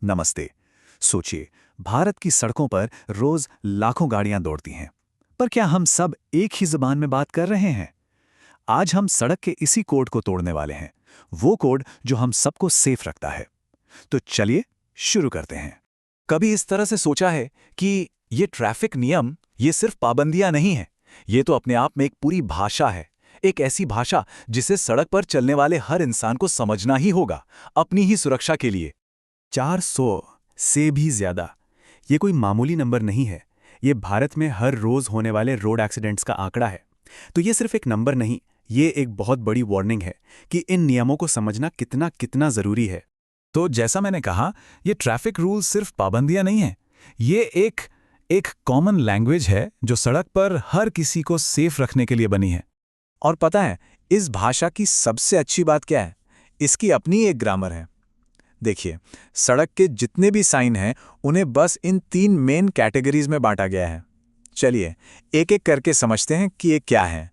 नमस्ते। सोचिए, भारत की सड़कों पर रोज लाखों गाड़ियां दौड़ती हैं, पर क्या हम सब एक ही जुबान में बात कर रहे हैं? आज हम सड़क के इसी कोड को तोड़ने वाले हैं, वो कोड जो हम सबको सेफ रखता है। तो चलिए शुरू करते हैं। कभी इस तरह से सोचा है कि ये ट्रैफिक नियम, ये सिर्फ पाबंदियां नहीं है, ये तो अपने आप में एक पूरी भाषा है। एक ऐसी भाषा जिसे सड़क पर चलने वाले हर इंसान को समझना ही होगा, अपनी ही सुरक्षा के लिए। 400 से भी ज्यादा, ये कोई मामूली नंबर नहीं है। ये भारत में हर रोज होने वाले रोड एक्सीडेंट्स का आंकड़ा है। तो ये सिर्फ एक नंबर नहीं, ये एक बहुत बड़ी वार्निंग है कि इन नियमों को समझना कितना कितना जरूरी है। तो जैसा मैंने कहा, ये ट्रैफिक रूल्स सिर्फ पाबंदियां नहीं हैं, ये एक कॉमन लैंग्वेज है जो सड़क पर हर किसी को सेफ रखने के लिए बनी है। और पता है, इस भाषा की सबसे अच्छी बात क्या है? इसकी अपनी एक ग्रामर है। देखिए, सड़क के जितने भी साइन हैं, उन्हें बस इन 3 मेन कैटेगरीज में बांटा गया है। चलिए एक एक करके समझते हैं कि ये क्या है।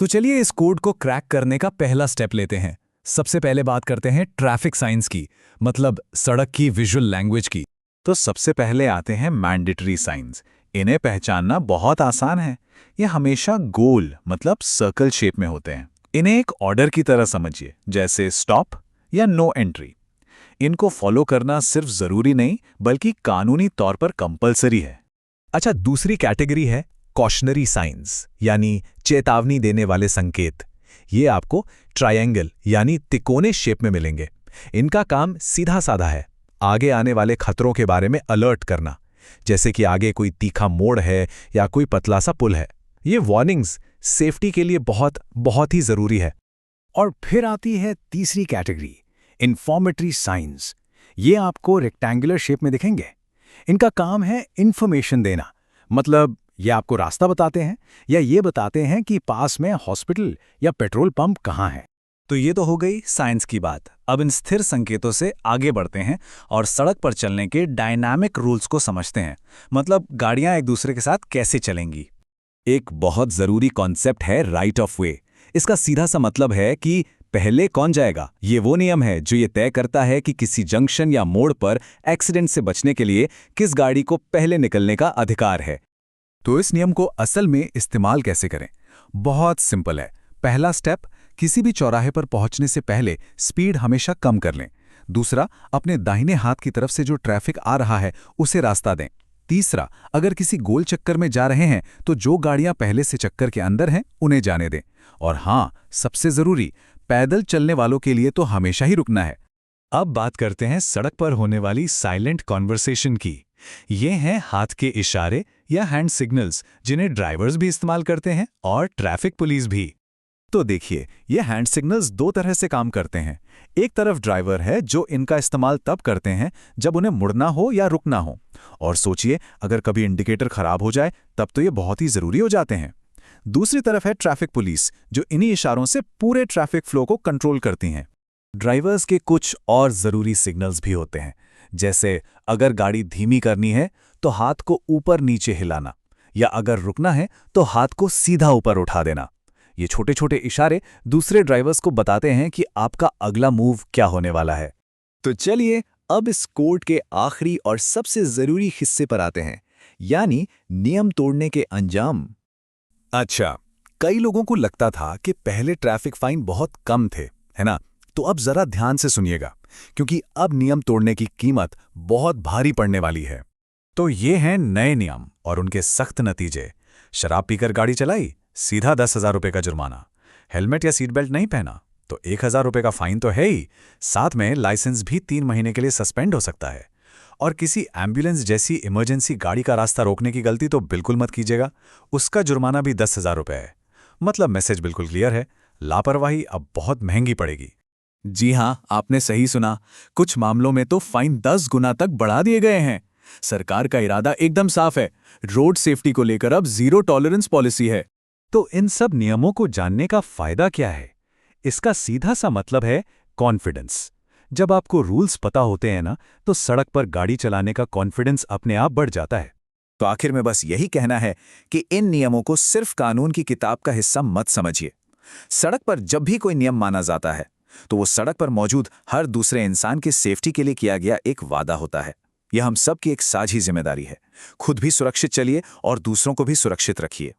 तो चलिए इस कोड को क्रैक करने का पहला स्टेप लेते हैं। सबसे पहले बात करते हैं ट्रैफिक साइंस की, मतलब सड़क की विजुअल लैंग्वेज की। तो सबसे पहले आते हैं मैंडेटरी साइंस। इन्हें पहचानना बहुत आसान है। ये हमेशा गोल, मतलब सर्कल शेप में होते हैं। इन्हें एक ऑर्डर की तरह समझिए, जैसे स्टॉप या नो एंट्री। इनको फॉलो करना सिर्फ जरूरी नहीं, बल्कि कानूनी तौर पर कंपलसरी है। अच्छा, दूसरी कैटेगरी है कॉशनरी साइंस, यानी चेतावनी देने वाले संकेत। ये आपको ट्रायंगल यानी तिकोने शेप में मिलेंगे। इनका काम सीधा साधा है, आगे आने वाले खतरों के बारे में अलर्ट करना, जैसे कि आगे कोई तीखा मोड़ है या कोई पतला सा पुल है। ये वार्निंग्स सेफ्टी के लिए बहुत बहुत ही जरूरी है। और फिर आती है तीसरी कैटेगरी, इंफॉर्मेटरी साइंस। ये आपको रेक्टेंगुलर शेप में दिखेंगे। इनका काम है इंफॉर्मेशन देना, मतलब ये आपको रास्ता बताते हैं या ये बताते हैं कि पास में हॉस्पिटल या पेट्रोल पंप कहाँ है। तो ये तो हो गई साइंस की बात। अब इन स्थिर संकेतों से आगे बढ़ते हैं और सड़क पर चलने के डायनामिक रूल्स को समझते हैं, मतलब गाड़ियां एक दूसरे के साथ कैसे चलेंगी। एक बहुत जरूरी कॉन्सेप्ट है राइट ऑफ वे। इसका सीधा सा मतलब है कि पहले कौन जाएगा। ये वो नियम है जो ये तय करता है कि किसी जंक्शन या मोड़ पर एक्सीडेंट से बचने के लिए किस गाड़ी को पहले निकलने का अधिकार है। तो इस नियम को असल में इस्तेमाल कैसे करें? बहुत सिंपल है। पहला स्टेप, किसी भी चौराहे पर पहुंचने से पहले स्पीड हमेशा कम कर लें। दूसरा, अपने दाहिने हाथ की तरफ से जो ट्रैफिक आ रहा है उसे रास्ता दें। तीसरा, अगर किसी गोल चक्कर में जा रहे हैं तो जो गाड़ियां पहले से चक्कर के अंदर हैं उन्हें जाने दें। और हाँ, सबसे जरूरी, पैदल चलने वालों के लिए तो हमेशा ही रुकना है। अब बात करते हैं सड़क पर होने वाली साइलेंट कॉन्वर्सेशन की। ये हैं हाथ के इशारे या हैंड सिग्नल्स, जिन्हें ड्राइवर्स भी इस्तेमाल करते हैं और ट्रैफिक पुलिस भी। तो देखिए, ये हैंड सिग्नल्स 2 तरह से काम करते हैं। एक तरफ ड्राइवर है जो इनका इस्तेमाल तब करते हैं जब उन्हें मुड़ना हो या रुकना हो। और सोचिए, अगर कभी इंडिकेटर खराब हो जाए तब तो ये बहुत ही जरूरी हो जाते हैं। दूसरी तरफ है ट्रैफिक पुलिस, जो इन्हीं इशारों से पूरे ट्रैफिक फ्लो को कंट्रोल करती हैं। ड्राइवर्स के कुछ और जरूरी सिग्नल्स भी होते हैं, जैसे अगर गाड़ी धीमी करनी है तो हाथ को ऊपर नीचे हिलाना, या अगर रुकना है तो हाथ को सीधा ऊपर उठा देना। ये छोटे छोटे इशारे दूसरे ड्राइवर्स को बताते हैं कि आपका अगला मूव क्या होने वाला है। तो चलिए अब इस कोड के आखिरी और सबसे जरूरी हिस्से पर आते हैं, यानी नियम तोड़ने के अंजाम। अच्छा, कई लोगों को लगता था कि पहले ट्रैफिक फाइन बहुत कम थे, है ना? तो अब जरा ध्यान से सुनिएगा, क्योंकि अब नियम तोड़ने की कीमत बहुत भारी पड़ने वाली है। तो ये हैं नए नियम और उनके सख्त नतीजे। शराब पीकर गाड़ी चलाई, सीधा 10,000 रुपये का जुर्माना। हेलमेट या सीट बेल्ट नहीं पहना तो 1,000 रुपये का फाइन तो है ही, साथ में लाइसेंस भी 3 महीने के लिए सस्पेंड हो सकता है। और किसी एम्बुलेंस जैसी इमरजेंसी गाड़ी का रास्ता रोकने की गलती तो बिल्कुल मत कीजिएगा, उसका जुर्माना भी 10,000 रुपये है। मतलब मैसेज बिल्कुल क्लियर है, लापरवाही अब बहुत महंगी पड़ेगी। जी हाँ, आपने सही सुना, कुछ मामलों में तो फाइन 10 गुना तक बढ़ा दिए गए हैं। सरकार का इरादा एकदम साफ है, रोड सेफ्टी को लेकर अब जीरो टॉलरेंस पॉलिसी है। तो इन सब नियमों को जानने का फायदा क्या है? इसका सीधा सा मतलब है कॉन्फिडेंस। जब आपको रूल्स पता होते हैं ना, तो सड़क पर गाड़ी चलाने का कॉन्फिडेंस अपने आप बढ़ जाता है। तो आखिर में बस यही कहना है कि इन नियमों को सिर्फ कानून की किताब का हिस्सा मत समझिए। सड़क पर जब भी कोई नियम माना जाता है, तो वो सड़क पर मौजूद हर दूसरे इंसान के सेफ्टी के लिए किया गया एक वादा होता है। यह हम सब की एक साझी जिम्मेदारी है। खुद भी सुरक्षित चलिए और दूसरों को भी सुरक्षित रखिए।